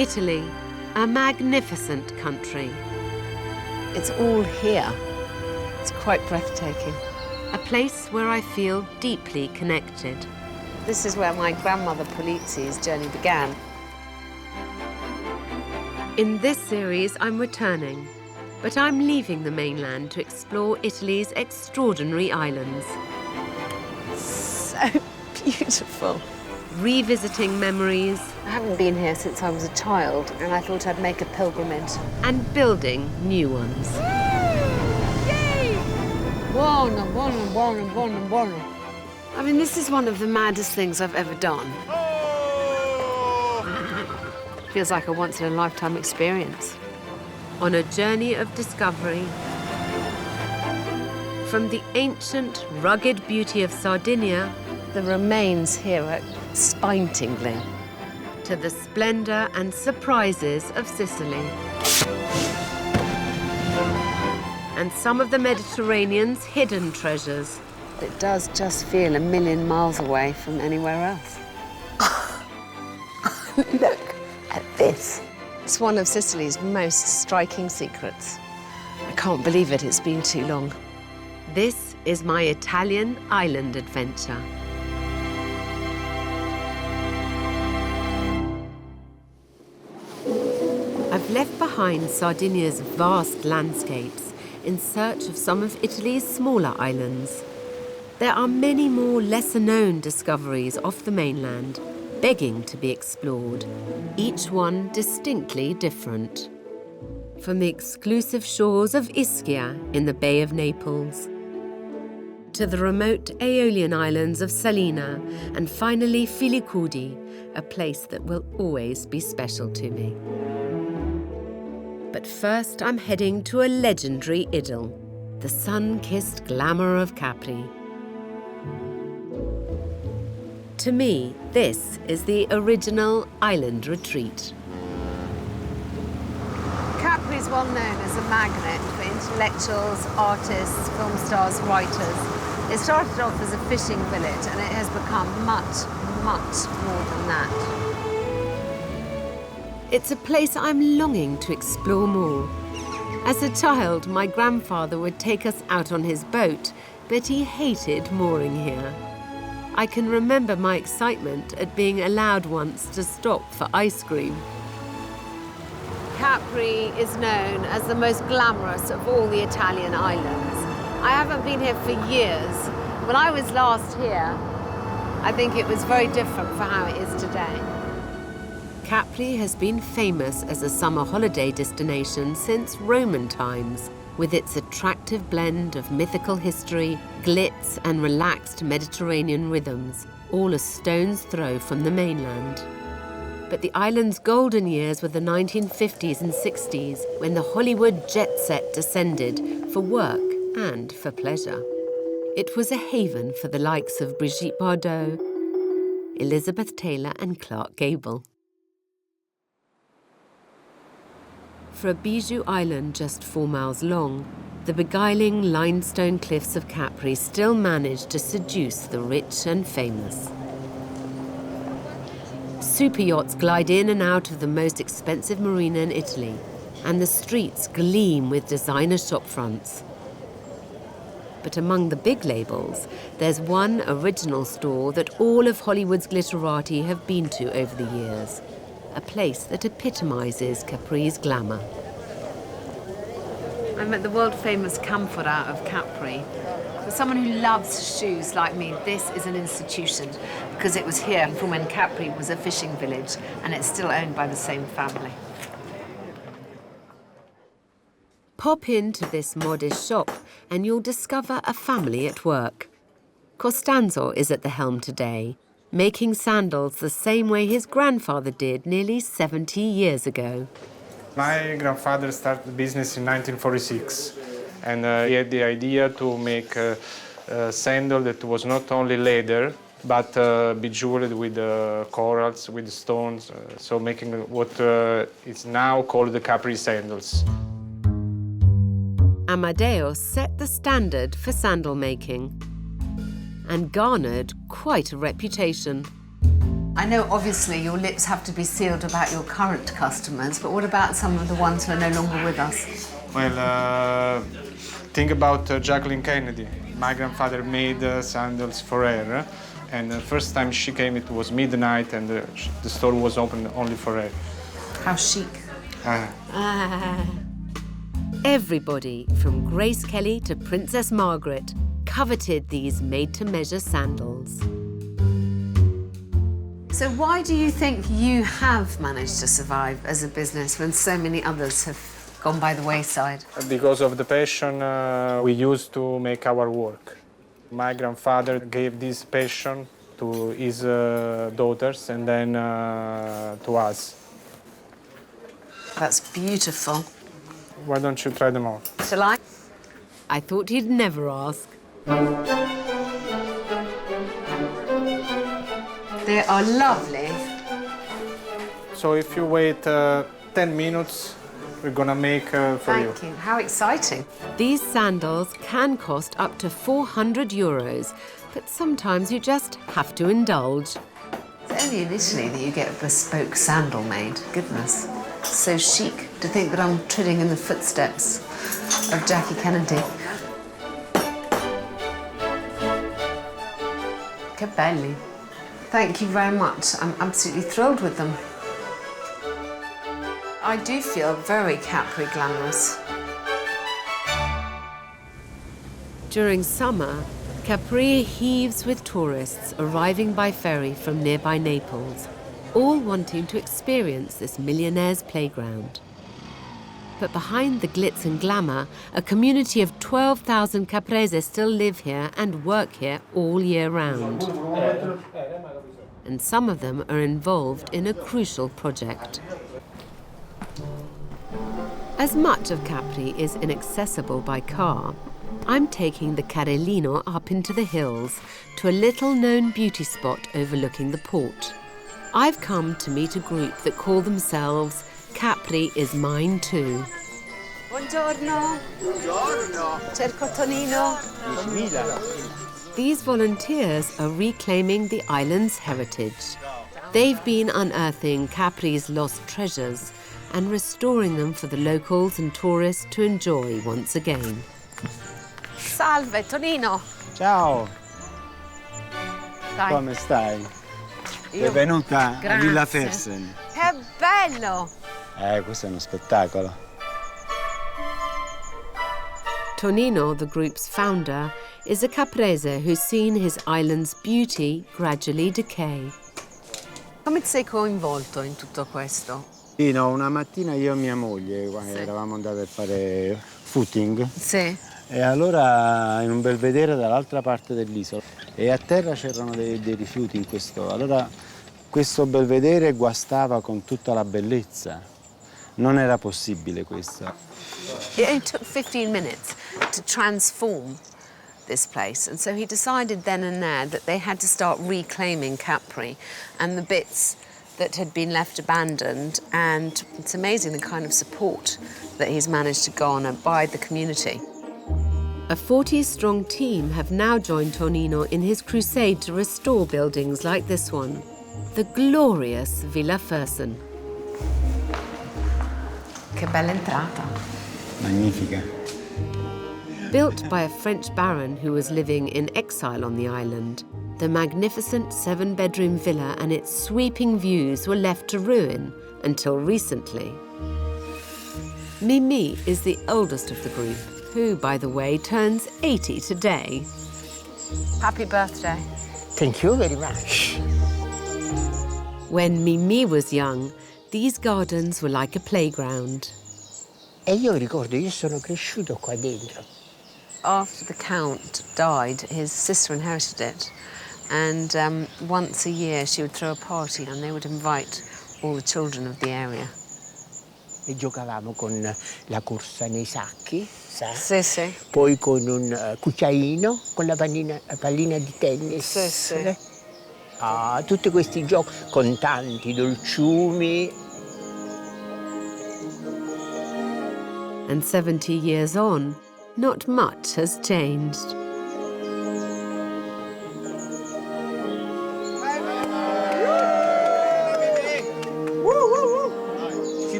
Italy, a magnificent country. It's all here. It's quite breathtaking. A place where I feel deeply connected. This is where my grandmother Polizzi's journey began. In this series, I'm returning, but I'm leaving the mainland to explore Italy's extraordinary islands. So beautiful. Revisiting memories. I haven't been here since I was a child, and I thought I'd make a pilgrimage. And building new ones. Yay! Buono. I mean, this is one of the maddest things I've ever done. Feels like a once-in-a-lifetime experience. On a journey of discovery. From the ancient, rugged beauty of Sardinia, the remains here are spine-tingling, to the splendor and surprises of Sicily. And some of the Mediterranean's hidden treasures. It does just feel a million miles away from anywhere else. Look at this. It's one of Sicily's most striking secrets. I can't believe it, it's been too long. This is my Italian island adventure. I've left behind Sardinia's vast landscapes in search of some of Italy's smaller islands. There are many more lesser-known discoveries off the mainland, begging to be explored, each one distinctly different. From the exclusive shores of Ischia in the Bay of Naples, to the remote Aeolian islands of Salena, and finally Filicudi, a place that will always be special to me. But first I'm heading to a legendary idyll, the sun-kissed glamour of Capri. To me, this is the original island retreat. Capri is well known as a magnet for intellectuals, artists, film stars, writers. It started off as a fishing village and it has become much, much more than that. It's a place I'm longing to explore more. As a child, my grandfather would take us out on his boat, but he hated mooring here. I can remember my excitement at being allowed once to stop for ice cream. Capri is known as the most glamorous of all the Italian islands. I haven't been here for years. When I was last here, I think it was very different for how it is today. Capri has been famous as a summer holiday destination since Roman times, with its attractive blend of mythical history, glitz and relaxed Mediterranean rhythms, all a stone's throw from the mainland. But the island's golden years were the 1950s and 60s, when the Hollywood jet set descended for work and for pleasure. It was a haven for the likes of Brigitte Bardot, Elizabeth Taylor and Clark Gable. For a bijou island just 4 miles long, the beguiling limestone cliffs of Capri still manage to seduce the rich and famous. Super yachts glide in and out of the most expensive marina in Italy, and the streets gleam with designer shop fronts. But among the big labels, there's one original store that all of Hollywood's glitterati have been to over the years. A place that epitomizes Capri's glamour. I'm at the world-famous Camphora of Capri. For someone who loves shoes like me, this is an institution because it was here from when Capri was a fishing village and it's still owned by the same family. Pop into this modest shop and you'll discover a family at work. Costanzo is at the helm today, making sandals the same way his grandfather did nearly 70 years ago. My grandfather started the business in 1946, and he had the idea to make a sandal that was not only leather, but bejeweled with corals, with stones, so making what is now called the Capri Sandals. Amadeo set the standard for sandal making and garnered quite a reputation. I know obviously your lips have to be sealed about your current customers, but what about some of the ones who are no longer with us? Well, think about Jacqueline Kennedy. My grandfather made sandals for her, and the first time she came it was midnight and the store was open only for her. How chic. Everybody, from Grace Kelly to Princess Margaret, coveted these made-to-measure sandals. So why do you think you have managed to survive as a business when so many others have gone by the wayside? Because of the passion we used to make our work. My grandfather gave this passion to his daughters and then to us. That's beautiful. Why don't you try them all? Shall I? I thought he'd never ask. They are lovely. So if you wait 10 minutes, we're gonna make for you. Thank you. How exciting. These sandals can cost up to €400, but sometimes you just have to indulge. It's only in Italy that you get a bespoke sandal made. Goodness. So chic to think that I'm treading in the footsteps of Jackie Kennedy. Che belli. Thank you very much. I'm absolutely thrilled with them. I do feel very Capri glamorous. During summer, Capri heaves with tourists arriving by ferry from nearby Naples, all wanting to experience this millionaire's playground. But behind the glitz and glamour, a community of 12,000 Caprese still live here and work here all year round. And some of them are involved in a crucial project. As much of Capri is inaccessible by car, I'm taking the Carellino up into the hills to a little-known beauty spot overlooking the port. I've come to meet a group that call themselves Capri is Mine Too. Buongiorno. Buongiorno. Cerco Tonino. These volunteers are reclaiming the island's heritage. They've been unearthing Capri's lost treasures and restoring them for the locals and tourists to enjoy once again. Salve, Tonino. Ciao, Dai. come stai? Benvenuta a Villa Fersen. Che bello! Questo è uno spettacolo. Tonino, the group's founder, is a Caprese who's seen his island's beauty gradually decay. Come ti sei coinvolto in tutto questo? Sì, no, una mattina io e mia moglie eravamo andati a fare footing Sì. e allora in un belvedere dall'altra parte dell'isola e a terra c'erano dei rifiuti in questo. Allora questo belvedere guastava con tutta la bellezza. Non era possibile questo. It only took 15 minutes to transform this place, and so he decided then and there that they had to start reclaiming Capri and the bits that had been left abandoned, and it's amazing the kind of support that he's managed to garner by the community. A 40-strong team have now joined Tonino in his crusade to restore buildings like this one, the glorious Villa Fersen. Che bella entrata. Magnifica. Built by a French baron who was living in exile on the island, the magnificent 7-bedroom villa and its sweeping views were left to ruin until recently. Mimi is the oldest of the group, who, by the way, turns 80 today. Happy birthday. Thank you very much. When Mimi was young, these gardens were like a playground. E io ricordo, io sono cresciuto qua dentro. After the Count died, his sister inherited it. And once a year she would throw a party and they would invite all the children of the area. E giocavamo con la corsa nei sacchi, sa? Sì, sì. Poi con un cucciaino, con la pallina di tennis. Sì, sì. Ah, tutti questi giochi con tanti dolciumi. And 70 years on, not much has changed.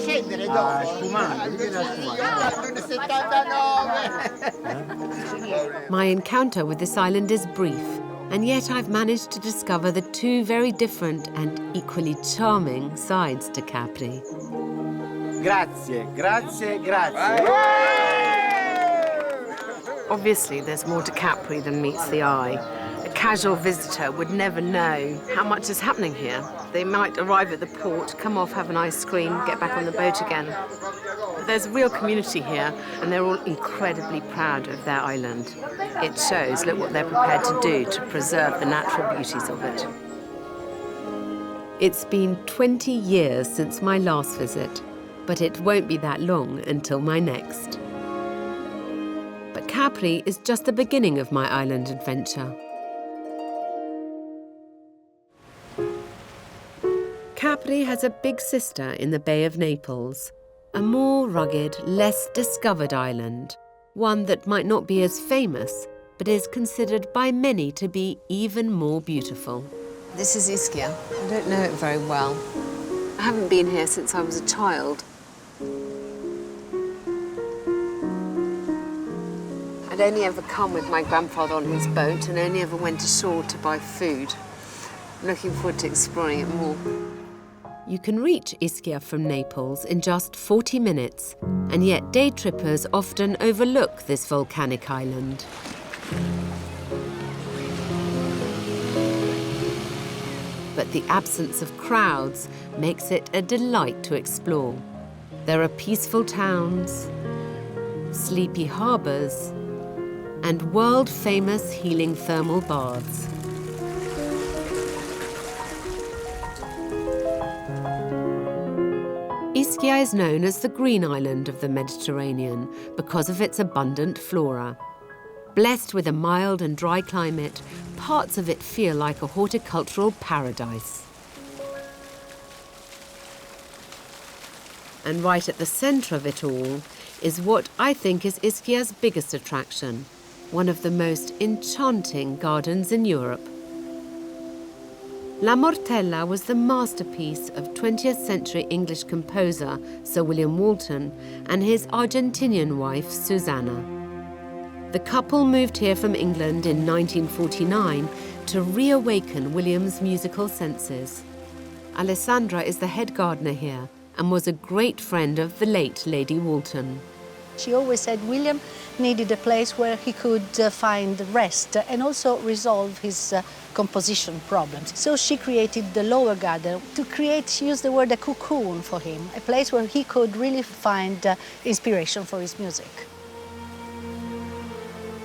scendere dopo. My encounter with this island is brief, and yet I've managed to discover the two very different and equally charming sides to Capri. Grazie, grazie, grazie. Obviously, there's more to Capri than meets the eye. A casual visitor would never know how much is happening here. They might arrive at the port, come off, have an ice cream, get back on the boat again. But there's a real community here, and they're all incredibly proud of their island. It shows, look what they're prepared to do to preserve the natural beauties of it. It's been 20 years since my last visit, but it won't be that long until my next. But Capri is just the beginning of my island adventure. Capri has a big sister in the Bay of Naples, a more rugged, less discovered island, one that might not be as famous, but is considered by many to be even more beautiful. This is Ischia. I don't know it very well. I haven't been here since I was a child. I'd only ever come with my grandfather on his boat and only ever went ashore to buy food. I'm looking forward to exploring it more. You can reach Ischia from Naples in just 40 minutes, and yet day trippers often overlook this volcanic island. But the absence of crowds makes it a delight to explore. There are peaceful towns, sleepy harbours, and world-famous healing thermal baths. Ischia is known as the Green Island of the Mediterranean because of its abundant flora. Blessed with a mild and dry climate, parts of it feel like a horticultural paradise. And right at the centre of it all is what I think is Ischia's biggest attraction, one of the most enchanting gardens in Europe. La Mortella was the masterpiece of 20th century English composer Sir William Walton and his Argentinian wife Susanna. The couple moved here from England in 1949 to reawaken William's musical senses. Alessandra is the head gardener here and was a great friend of the late Lady Walton. She always said William needed a place where he could find rest and also resolve his composition problems. So she created the lower garden to create, she used the word a cocoon for him, a place where he could really find inspiration for his music.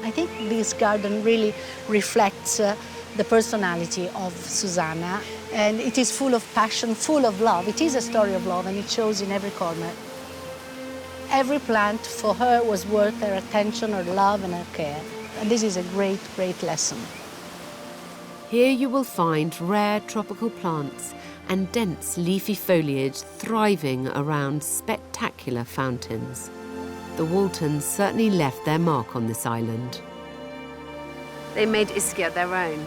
I think this garden really reflects the personality of Susanna, and it is full of passion, full of love. It is a story of love, and it shows in every corner. Every plant for her was worth her attention, her love, and her care. And this is a great, great lesson. Here you will find rare tropical plants and dense leafy foliage thriving around spectacular fountains. The Waltons certainly left their mark on this island. They made Ischia their own.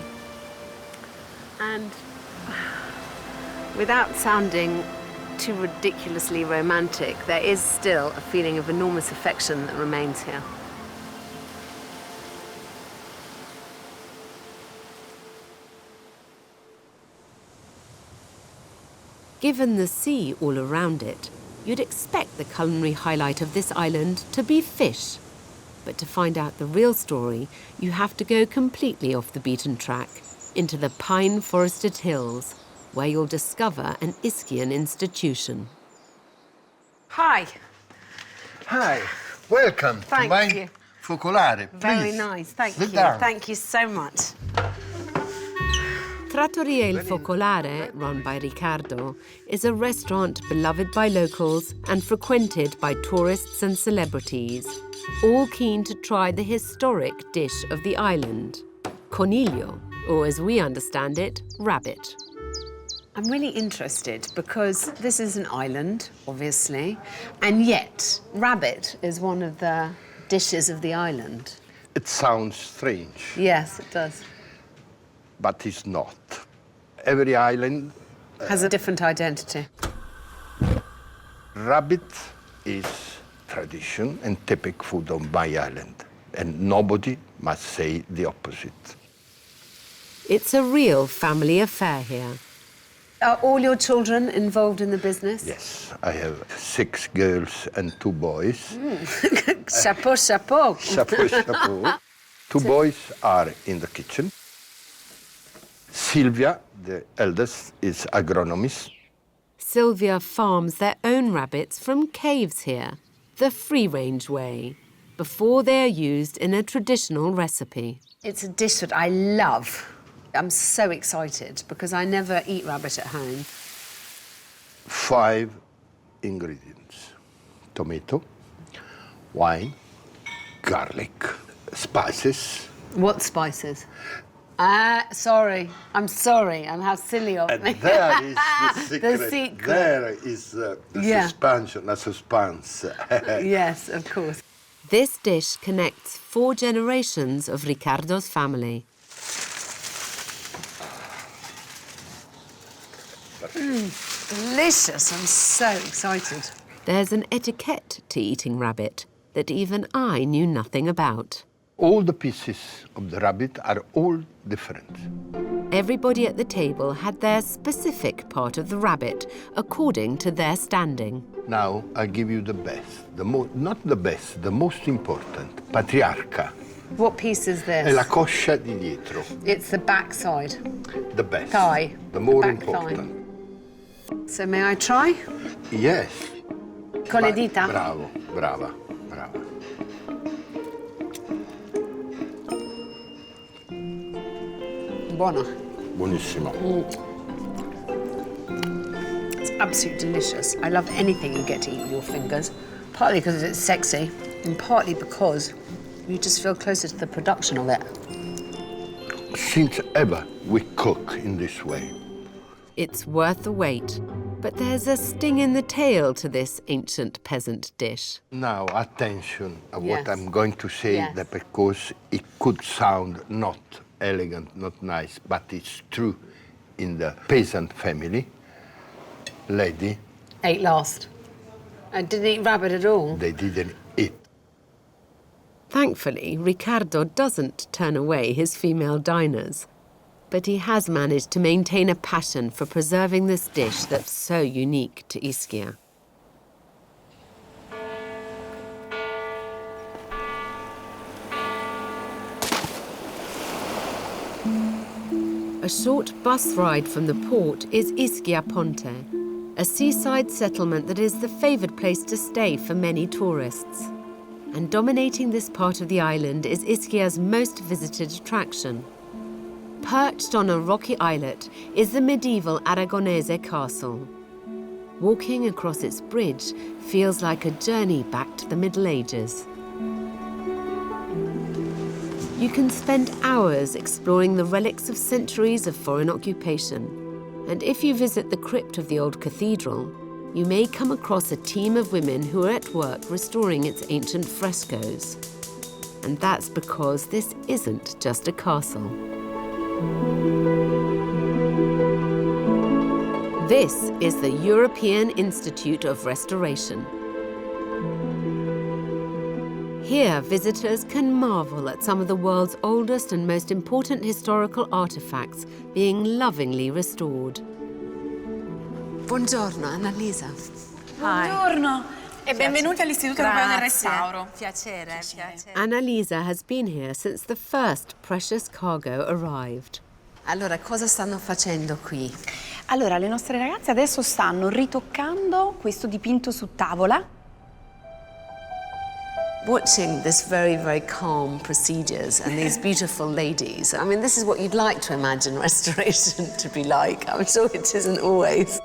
And without sounding too ridiculously romantic, there is still a feeling of enormous affection that remains here. Given the sea all around it, you'd expect the culinary highlight of this island to be fish. But to find out the real story, you have to go completely off the beaten track, into the pine-forested hills, where you'll discover an Ischian institution. Hi. Hi, welcome Thank to my you. focolare. Very Please, nice, thank sit you. down. Thank you so much. Trattoria Il Focolare, run by Riccardo, is a restaurant beloved by locals and frequented by tourists and celebrities, all keen to try the historic dish of the island, coniglio, or as we understand it, rabbit. I'm really interested because this is an island, obviously, and yet rabbit is one of the dishes of the island. It sounds strange, Yes, it does. but it's not. Every island Has a different identity. Rabbit is tradition and typical food on my island, and nobody must say the opposite. It's a real family affair here. Are all your children involved in the business? Yes, I have 6 girls and 2 boys. Chapeau, chapeau. Chapeau, chapeau. 2 boys are in the kitchen. Sylvia, the eldest, is agronomist. Sylvia farms their own rabbits from caves here, the free-range way, before they are used in a traditional recipe. It's a dish that I love. I'm so excited because I never eat rabbit at home. 5 ingredients: tomato, wine, garlic, spices. What spices? Sorry. I'm sorry. And how silly of me. And there is the secret. The secret. There is the suspension, the suspense. Yes, of course. This dish connects 4 generations of Riccardo's family. Delicious. I'm so excited. There's an etiquette to eating rabbit that even I knew nothing about. All the pieces of the rabbit are all different. Everybody at the table had their specific part of the rabbit, according to their standing. Now I give you the best, not the best, the most important, patriarca. What piece is this? È la coscia di dietro. It's the backside. The best. Thigh. The more back important. Thigh. So may I try? Yes. Con le dita? Bravo, brava, brava. Buono. Buonissimo. It's absolutely delicious. I love anything you get to eat with your fingers, partly because it's sexy and partly because you just feel closer to the production of it. Since ever we cook in this way. It's worth the wait, but there's a sting in the tail to this ancient peasant dish. Now, attention to Yes. what I'm going to say, Yes. that because it could sound not elegant, not nice, but it's true in the peasant family. Lady, Ate last. I didn't eat rabbit at all. they didn't eat. Thankfully, Riccardo doesn't turn away his female diners, but he has managed to maintain a passion for preserving this dish that's so unique to Ischia. A short bus ride from the port is Ischia Ponte, a seaside settlement that is the favoured place to stay for many tourists. And dominating this part of the island is Ischia's most visited attraction. Perched on a rocky islet is the medieval Aragonese castle. Walking across its bridge feels like a journey back to the Middle Ages. You can spend hours exploring the relics of centuries of foreign occupation. And if you visit the crypt of the old cathedral, you may come across a team of women who are at work restoring its ancient frescoes. And that's because this isn't just a castle. This is the European Institute of Restoration. Here, visitors can marvel at some of the world's oldest and most important historical artifacts being lovingly restored. Buongiorno, Annalisa. Buongiorno e benvenuti all'Istituto Europeo del Grazie. Restauro. Piacere. Annalisa has been here since the first precious cargo arrived. Allora, cosa stanno facendo qui? Allora, le nostre ragazze adesso stanno ritoccando questo dipinto su tavola. Watching this very, very calm procedures and these beautiful ladies. I mean, this is what you'd like to imagine restoration to be like. I'm sure it isn't always.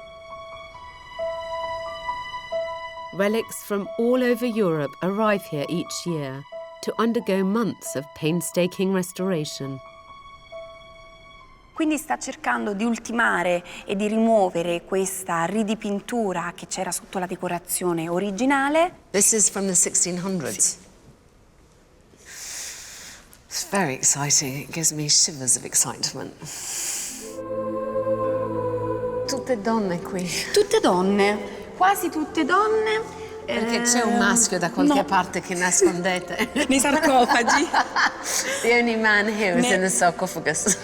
Relics from all over Europe arrive here each year to undergo months of painstaking restoration. Quindi sta cercando di ultimare e di rimuovere questa ridipintura che c'era sotto la decorazione originale. This is from the 1600s. It's very exciting. It gives me shivers of excitement. Tutte donne qui. Tutte donne. quasi tutte donne. Perché c'è un maschio da qualche parte che nascondete. Nei sarcofagi. The only man here is in the sarcophagus.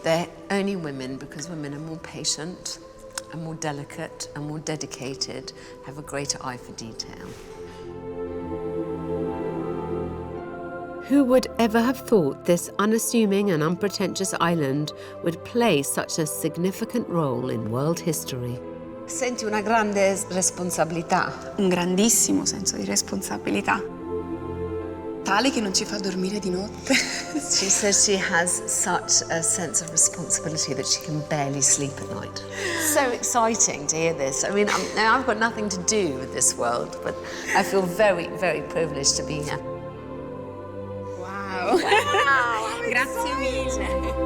They're only women because women are more patient, are more delicate, are more dedicated, have a greater eye for detail. Who would ever have thought this unassuming and unpretentious island would play such a significant role in world history? Senti una grande responsabilità. Un grandissimo senso di responsabilità, tale che non ci fa dormire di notte. She says she has such a sense of responsibility that she can barely sleep at night. So exciting to hear this. I mean, now I've got nothing to do with this world, but I feel very, very privileged to be here. Wow. Grazie mille.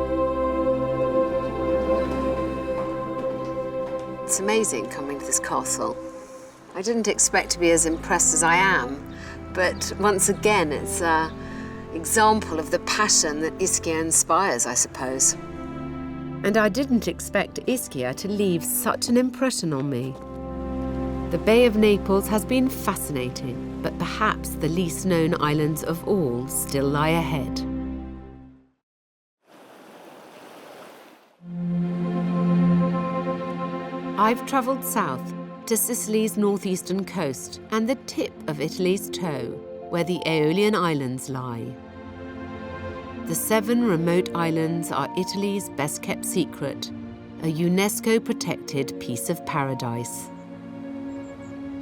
It's amazing coming to this castle. I didn't expect to be as impressed as I am, but once again, it's an example of the passion that Ischia inspires, I suppose. And I didn't expect Ischia to leave such an impression on me. The Bay of Naples has been fascinating, but perhaps the least known islands of all still lie ahead. I've travelled south to Sicily's northeastern coast and the tip of Italy's toe, where the Aeolian Islands lie. The 7 remote islands are Italy's best-kept secret, a UNESCO-protected piece of paradise.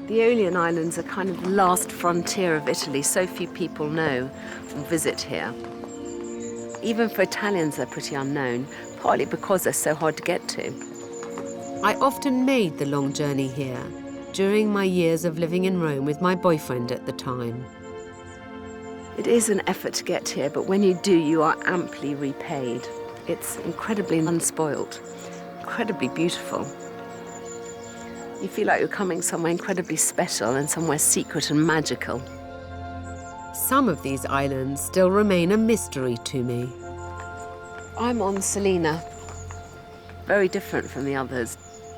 The Aeolian Islands are kind of the last frontier of Italy. So few people know or visit here. Even for Italians, they're pretty unknown, partly because they're so hard to get to. I often made the long journey here during my years of living in Rome with my boyfriend at the time. It is an effort to get here, but when you do, you are amply repaid. It's incredibly unspoilt, incredibly beautiful. You feel like you're coming somewhere incredibly special and somewhere secret and magical. Some of these islands still remain a mystery to me. I'm on Salena, very different from the others.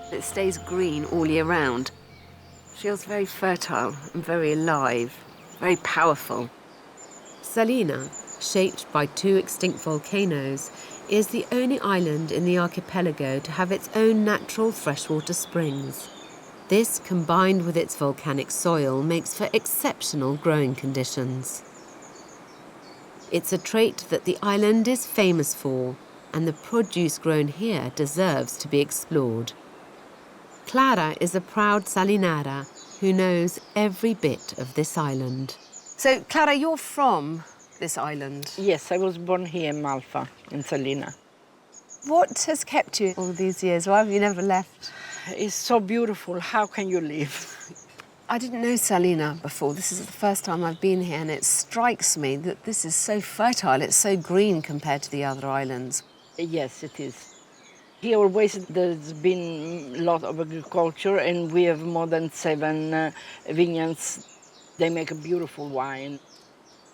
It stays green all year round. Feels very fertile and very alive, very powerful. Salena, shaped by 2 extinct volcanoes, is the only island in the archipelago to have its own natural freshwater springs. This, combined with its volcanic soil, makes for exceptional growing conditions. It's a trait that the island is famous for, and the produce grown here deserves to be explored. Clara is a proud Salinara who knows every bit of this island. So, Clara, you're from this island. Yes, I was born here in Malfa, in Salena. What has kept you all these years? Why have you never left? It's so beautiful. How can you live? I didn't know Salena before. This is the first time I've been here, and it strikes me that this is so fertile. It's so green compared to the other islands. Yes, it is. Here always there's been a lot of agriculture, and we have more than 7 vineyards. They make a beautiful wine.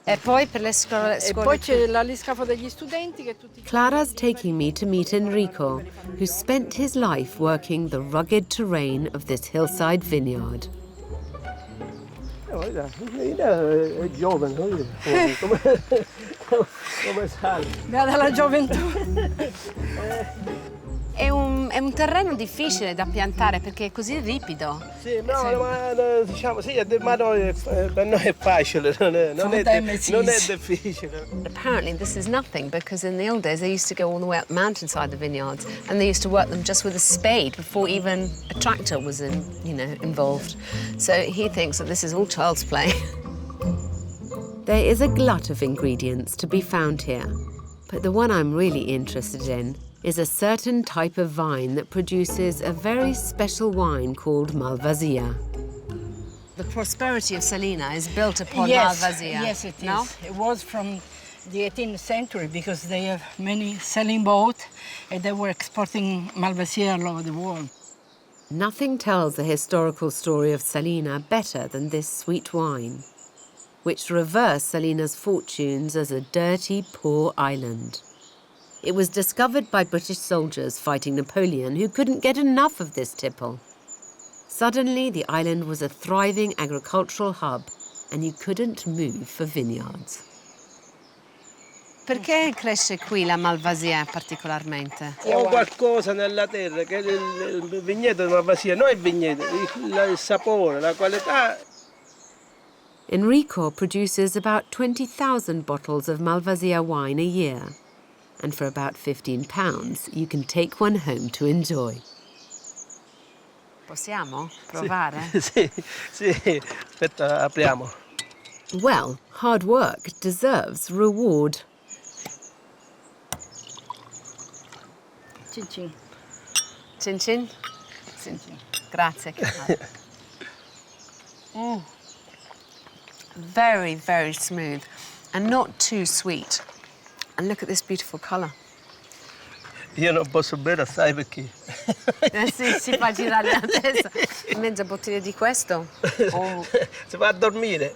E poi per le scuole. E poi c'è l'aliscafo degli studenti che tutti. Clara's taking me to meet Enrico, who spent his life working the rugged terrain of this hillside vineyard. È giovane, come sale. Guarda la gioventù. È un terreno difficile da piantare perché è così ripido. Sì, no, ma diciamo, sì, ma per noi è facile, non è difficile. Apparently this is nothing because in the old days they used to go all the way up the mountainside, the vineyards, and they used to work them just with a spade before even a tractor was involved. So he thinks that this is all child's play. There is a glut of ingredients to be found here, but the one I'm really interested in is a certain type of vine that produces a very special wine called Malvasia. The prosperity of Salena is built upon Yes, Malvasia. yes, it is. No? It was from the 18th century because they have many sailing boats and they were exporting Malvasia all over the world. Nothing tells the historical story of Salena better than this sweet wine, which reversed Salena's fortunes as a dirty, poor island. It was discovered by British soldiers fighting Napoleon who couldn't get enough of this tipple. Suddenly, the island was a thriving agricultural hub, and you couldn't move for vineyards. Perché cresce qui la malvasia particolarmente? Ho qualcosa nella terra che il vigneto di Malvasia, non il vigneto, il sapore, la qualità. Enrico produces about 20,000 bottles of Malvasia wine a year, and for about £15, you can take one home to enjoy. Possiamo provare? Sì, aspetta, apriamo. Well, hard work deserves reward. Cin cin. Cin cin? Cin cin. Grazie. Very, very smooth and not too sweet. And look at this beautiful colour. Io non posso bere assai perché... Sì, si fa girare la testa. Mezza bottiglia di questo. Oh. Si va a dormire.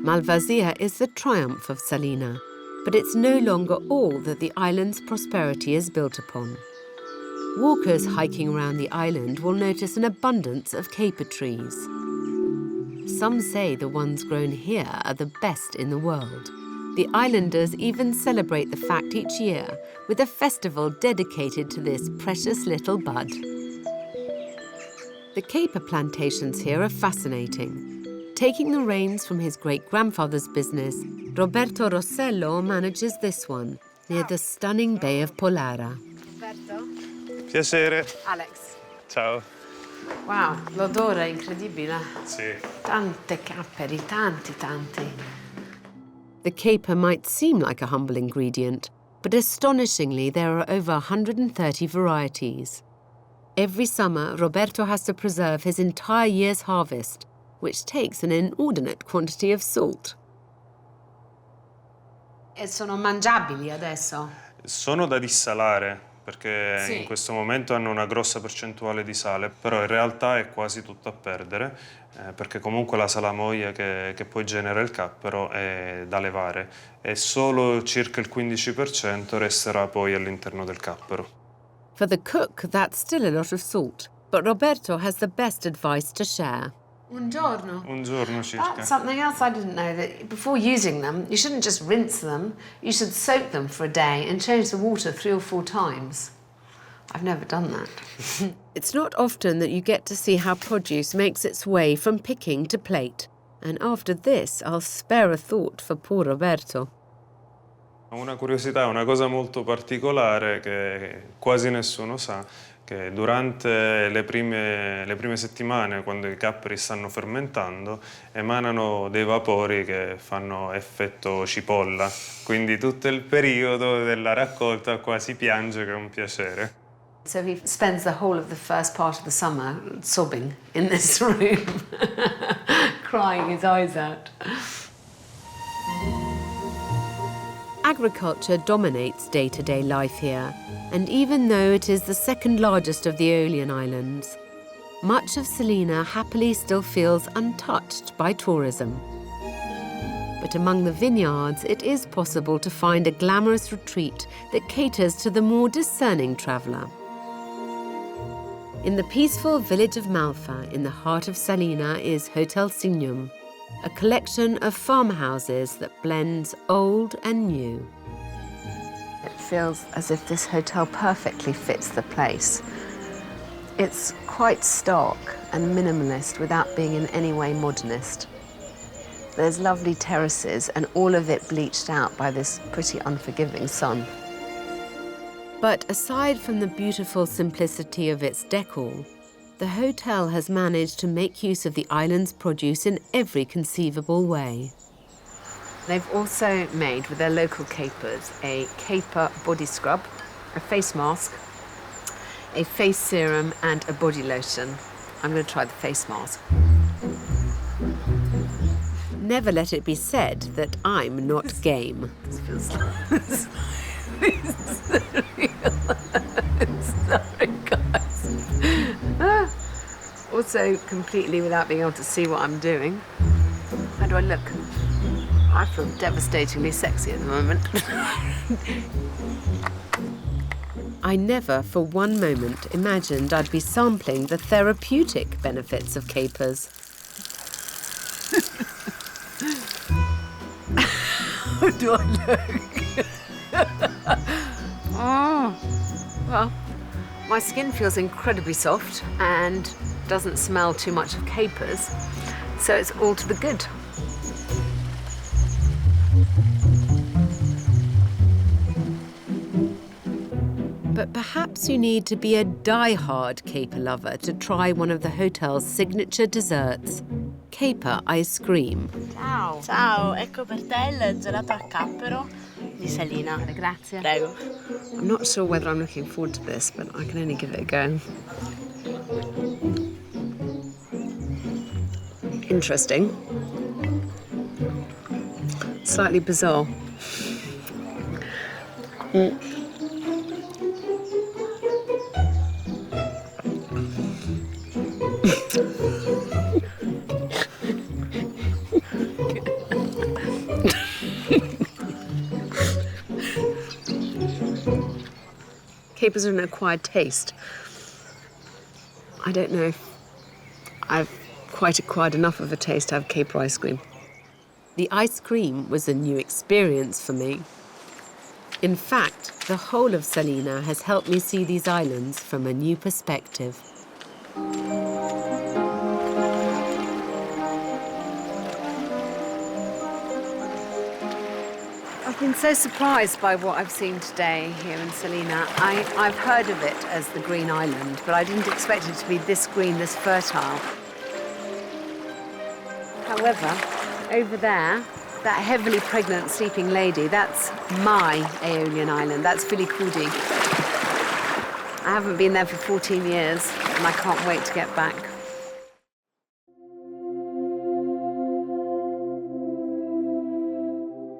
Malvasia is the triumph of Salena, but it's no longer all that the island's prosperity is built upon. Walkers hiking around the island will notice an abundance of caper trees. Some say the ones grown here are the best in the world. The islanders even celebrate the fact each year with a festival dedicated to this precious little bud. The caper plantations here are fascinating. Taking the reins from his great-grandfather's business, Roberto Rossello manages this one, near the stunning Bay of Polara. Roberto? Piacere. Alex. Ciao. Wow, l'odore è incredibile. Sì. Tante capperi, tanti. The caper might seem like a humble ingredient, but astonishingly there are over 130 varieties. Every summer, Roberto has to preserve his entire year's harvest, which takes an inordinate quantity of salt. E sono mangiabili adesso? Sono da dissalare, perché Sì. in questo momento hanno una grossa percentuale di sale, però in realtà è quasi tutto a perdere, perché comunque la salamoia che poi genera il cappero è da levare e solo circa il 15% resterà poi all'interno del cappero. For the cook, that's still a lot of salt, but Roberto has the best advice to share. Un giorno? Un giorno circa. That's something else I didn't know, that before using them, you shouldn't just rinse them, you should soak them for a day and change the water 3 or 4 times. I've never done that. It's not often that you get to see how produce makes its way from picking to plate. And after this, I'll spare a thought for poor Roberto. Una curiosità, una cosa molto particolare che quasi nessuno sa, che durante le prime settimane, quando i capperi stanno fermentando, emanano dei vapori che fanno effetto cipolla. Quindi tutto il periodo della raccolta quasi piange, che è un piacere. So he spends the whole of the first part of the summer sobbing in this room, crying his eyes out. Agriculture dominates day-to-day life here, and even though it is the second largest of the Aeolian Islands, much of Salena happily still feels untouched by tourism. But among the vineyards, it is possible to find a glamorous retreat that caters to the more discerning traveller. In the peaceful village of Malfa, in the heart of Salena, is Hotel Signum, a collection of farmhouses that blends old and new. It feels as if this hotel perfectly fits the place. It's quite stark and minimalist without being in any way modernist. There's lovely terraces and all of it bleached out by this pretty unforgiving sun. But aside from the beautiful simplicity of its decor, the hotel has managed to make use of the island's produce in every conceivable way. They've also made, with their local capers, a caper body scrub, a face mask, a face serum and a body lotion. I'm going to try the face mask. Never let it be said that I'm not game. This feels sorry, guys. Also, completely without being able to see what I'm doing. How do I look? I feel devastatingly sexy at the moment. I never for one moment imagined I'd be sampling the therapeutic benefits of capers. How do I look? Oh, well, my skin feels incredibly soft and doesn't smell too much of capers, so it's all to the good. But perhaps you need to be a die-hard caper lover to try one of the hotel's signature desserts, caper ice cream. Ciao. Ciao, ecco per te il gelato al cappero di Salena. Grazie. Prego. I'm not sure whether I'm looking forward to this, but I can only give it a go. Interesting. Slightly bizarre. Capers are an acquired taste. I don't know if I've quite acquired enough of a taste to have caper ice cream. The ice cream was a new experience for me. In fact, the whole of Salena has helped me see these islands from a new perspective. I've been so surprised by what I've seen today here in Salena. I've heard of it as the Green Island, but I didn't expect it to be this green, this fertile. However, over there, that heavily pregnant sleeping lady, that's my Aeolian island. That's Fini. I haven't been there for 14 years, and I can't wait to get back.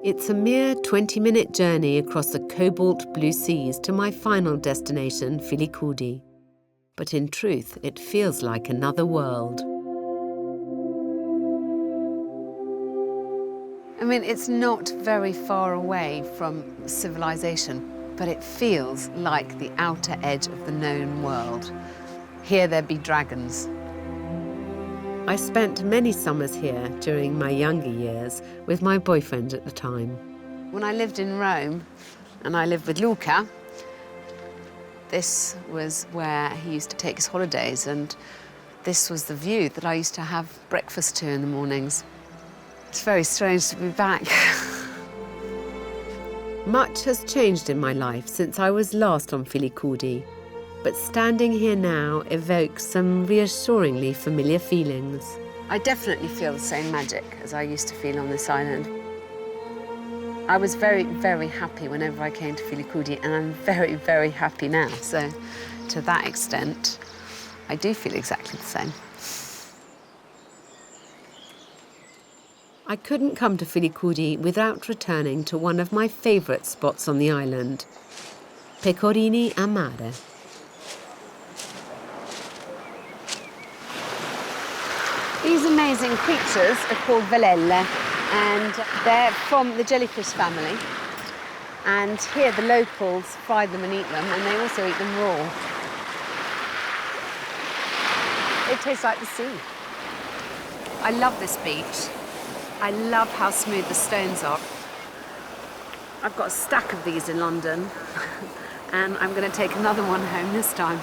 It's a mere 20-minute journey across the cobalt blue seas to my final destination, Fini. But in truth, it feels like another world. I mean, it's not very far away from civilization, but it feels like the outer edge of the known world. Here there be dragons. I spent many summers here during my younger years with my boyfriend at the time. When I lived in Rome, and I lived with Luca, this was where he used to take his holidays, and this was the view that I used to have breakfast to in the mornings. It's very strange to be back. Much has changed in my life since I was last on Fini, but standing here now evokes some reassuringly familiar feelings. I definitely feel the same magic as I used to feel on this island. I was very, very happy whenever I came to Fini, and I'm very, very happy now. So, to that extent, I do feel exactly the same. I couldn't come to Fini without returning to one of my favourite spots on the island, Pecorini a Mare. These amazing creatures are called velelle, and they're from the jellyfish family. And here the locals fry them and eat them, and they also eat them raw. It tastes like the sea. I love this beach. I love how smooth the stones are. I've got a stack of these in London, and I'm going to take another one home this time.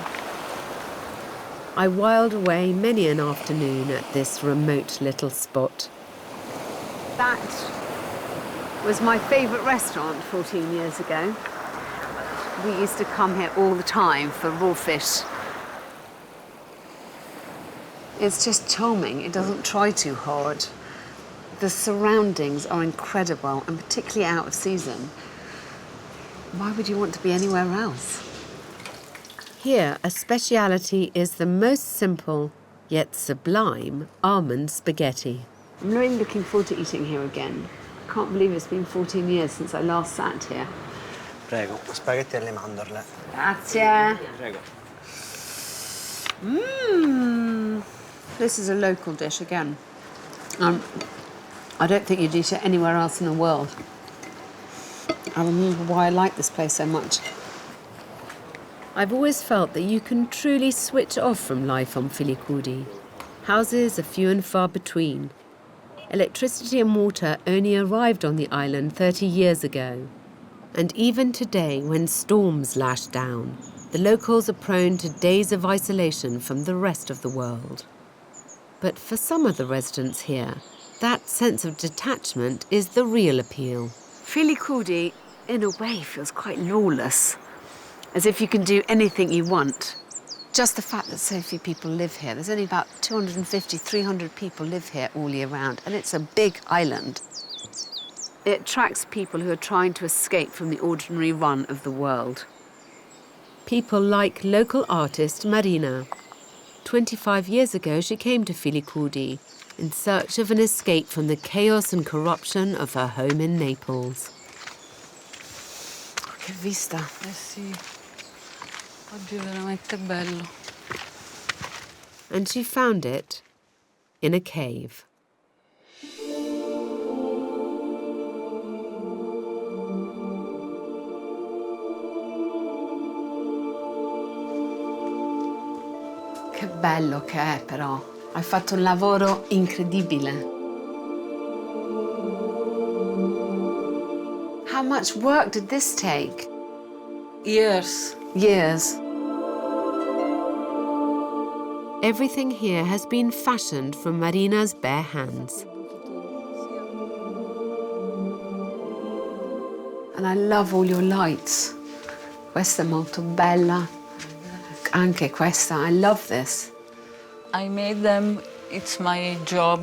I whiled away many an afternoon at this remote little spot. That was my favourite restaurant 14 years ago. We used to come here all the time for raw fish. It's just charming. It doesn't try too hard. The surroundings are incredible, and particularly out of season. Why would you want to be anywhere else? Here, a speciality is the most simple, yet sublime, almond spaghetti. I'm really looking forward to eating here again. I can't believe it's been 14 years since I last sat here. Prego, spaghetti alle mandorle. Grazie. Prego. This is a local dish again. I don't think you'd eat it anywhere else in the world. I remember why I like this place so much. I've always felt that you can truly switch off from life on Filicudi. Houses are few and far between. Electricity and water only arrived on the island 30 years ago. And even today, when storms lash down, the locals are prone to days of isolation from the rest of the world. But for some of the residents here, that sense of detachment is the real appeal. Filicudi, in a way, feels quite lawless, as if you can do anything you want. Just the fact that so few people live here. There's only about 250, 300 people live here all year round, and it's a big island. It attracts people who are trying to escape from the ordinary run of the world. People like local artist Marina. 25 years ago, she came to Filicudi in search of an escape from the chaos and corruption of her home in Naples. Che vista! Eh sì, oggi è veramente bello. And she found it in a cave. Che bello che è, però. Hai fatto un lavoro incredibile. How much work did this take? Years. Years. Everything here has been fashioned from Marina's bare hands. And I love all your lights. Questa è molto bella. Anche questa, I love this. I made them, it's my job.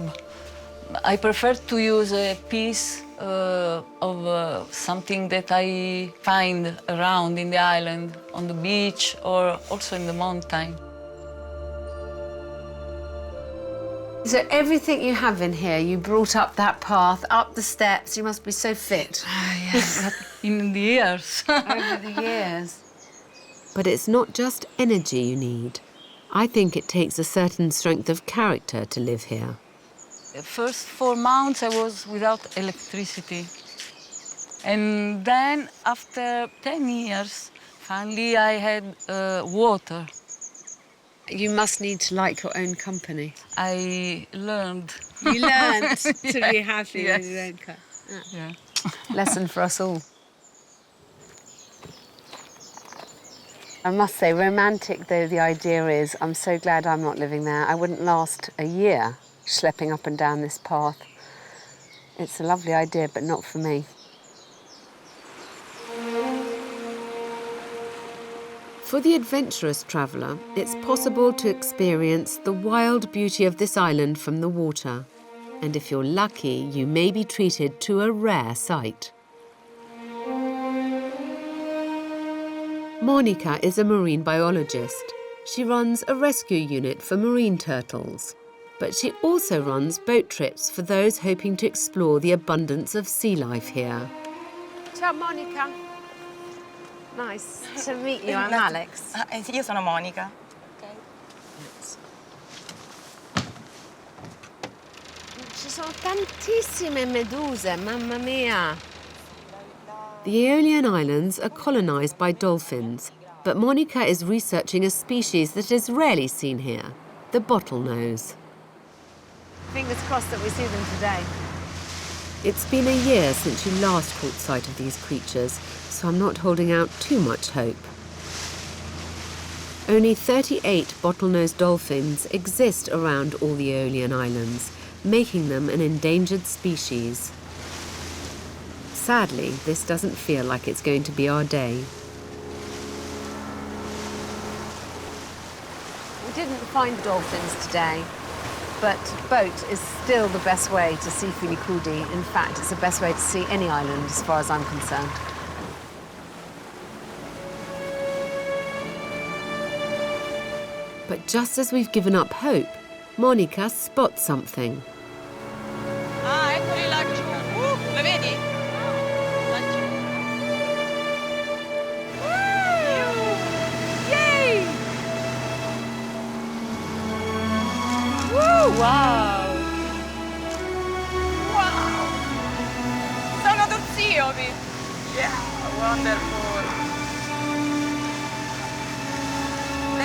I prefer to use a piece of something that I find around in the island, on the beach or also in the mountain. So everything you have in here, you brought up that path, up the steps, you must be so fit. Yes, in the years. Over the years. But it's not just energy you need. I think it takes a certain strength of character to live here. The first 4 months I was without electricity. And then after 10 years, finally I had water. You must need to like your own company. I learned. You learned to be happy Yes. with your own company. Yeah. Lesson for us all. I must say, romantic though the idea is, I'm so glad I'm not living there. I wouldn't last a year schlepping up and down this path. It's a lovely idea, but not for me. For the adventurous traveller, it's possible to experience the wild beauty of this island from the water. And if you're lucky, you may be treated to a rare sight. Monica is a marine biologist. She runs a rescue unit for marine turtles. But she also runs boat trips for those hoping to explore the abundance of sea life here. Ciao Monica. Nice to meet you. I'm Alex. Io sono Monica. Ci sono tantissime meduse, mamma mia. The Aeolian Islands are colonised by dolphins, but Monica is researching a species that is rarely seen here, the bottlenose. Fingers crossed that we see them today. It's been a year since you last caught sight of these creatures, so I'm not holding out too much hope. Only 38 bottlenose dolphins exist around all the Aeolian Islands, making them an endangered species. Sadly, this doesn't feel like it's going to be our day. We didn't find dolphins today, but boat is still the best way to see Filicudi. In fact, it's the best way to see any island as far as I'm concerned. But just as we've given up hope, Monica spots something. Ah, eccoli laggiù. Lo vedi? Laggiù. Yay! Woo! Wow! Wow! Sono tutti iovi! Yeah, wonderful!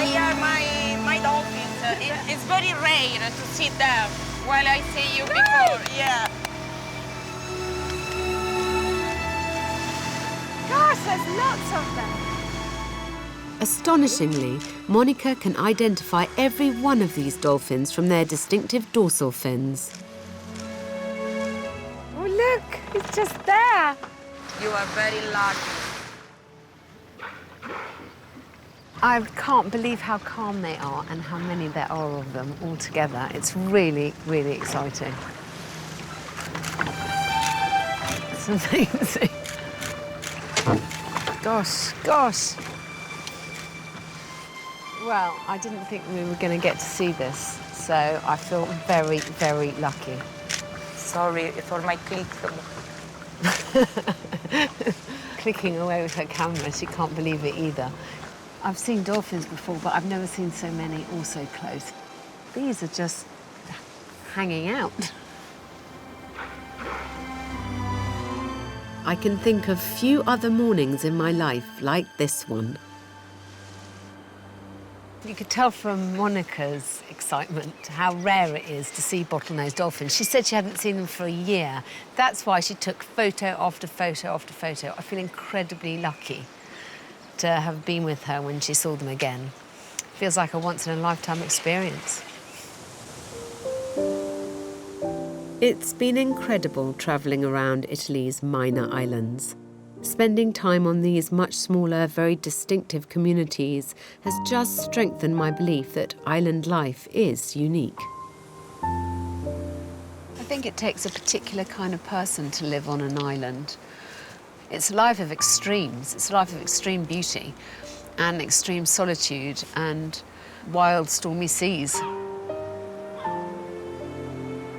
they are my dolphins. It's very rare to see them while I see you before. Yeah. Gosh, there's lots of them. Astonishingly, Monica can identify every one of these dolphins from their distinctive dorsal fins. Oh, look, it's just there. You are very lucky. I can't believe how calm they are and how many there are of them all together. It's really, really exciting. It's amazing. Gosh. Well, I didn't think we were going to get to see this, so I feel very, very lucky. Sorry for my click. Clicking away with her camera, she can't believe it either. I've seen dolphins before, but I've never seen so many all so close. These are just hanging out. I can think of few other mornings in my life like this one. You could tell from Monica's excitement how rare it is to see bottlenose dolphins. She said she hadn't seen them for a year. That's why she took photo after photo after photo. I feel incredibly lucky to have been with her when she saw them again. Feels like a once-in-a-lifetime experience. It's been incredible travelling around Italy's minor islands. Spending time on these much smaller, very distinctive communities has just strengthened my belief that island life is unique. I think it takes a particular kind of person to live on an island. It's a life of extremes. It's a life of extreme beauty and extreme solitude and wild, stormy seas.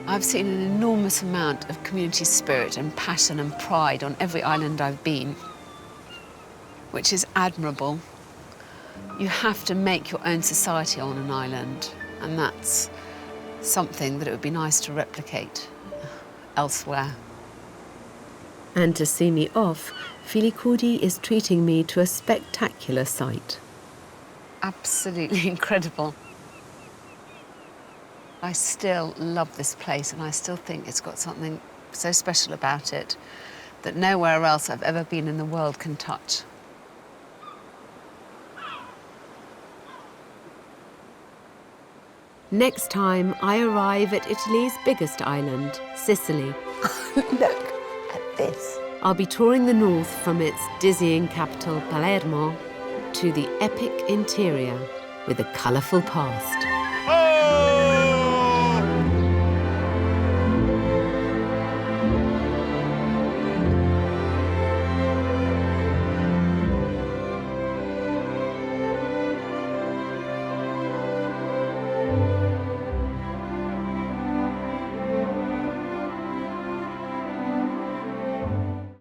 I've seen an enormous amount of community spirit and passion and pride on every island I've been, which is admirable. You have to make your own society on an island, and that's something that it would be nice to replicate elsewhere. And to see me off, Filicudi is treating me to a spectacular sight. Absolutely incredible. I still love this place, and I still think it's got something so special about it that nowhere else I've ever been in the world can touch. Next time, I arrive at Italy's biggest island, Sicily. Look at this. I'll be touring the north from its dizzying capital, Palermo, to the epic interior with a colourful past.